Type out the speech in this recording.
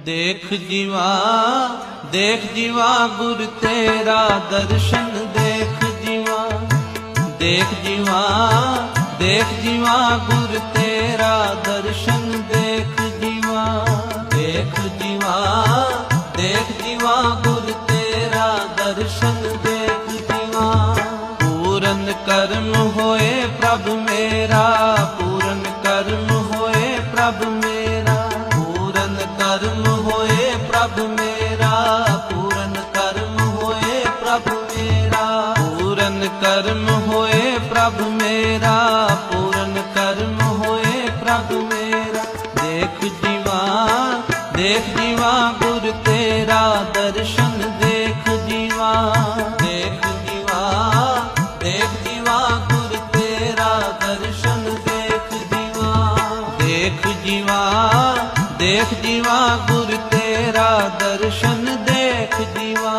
देख जीवा गुर तेरा दर्शन देख जीवा गुर तेरा दर्शन देख जीवा गुर तेरा दर्शन देख जीवा। पूरन कर्म होए प्रभ मेरा, पूरन कर्म होए प्रभ मेरा, पूरन कर्म होए प्रभ मेरा, पूरन कर्म होए प्रभ मेरा, पूरन कर्म होए प्रभ मेरा, पूरन कर्म होए प्रभ मेरा। देख जीवा गुर तेरा दर्शन देख जीवा गुर तेरा दर्शन देख जीवा गुर तेरा दर्शन देख जीवा।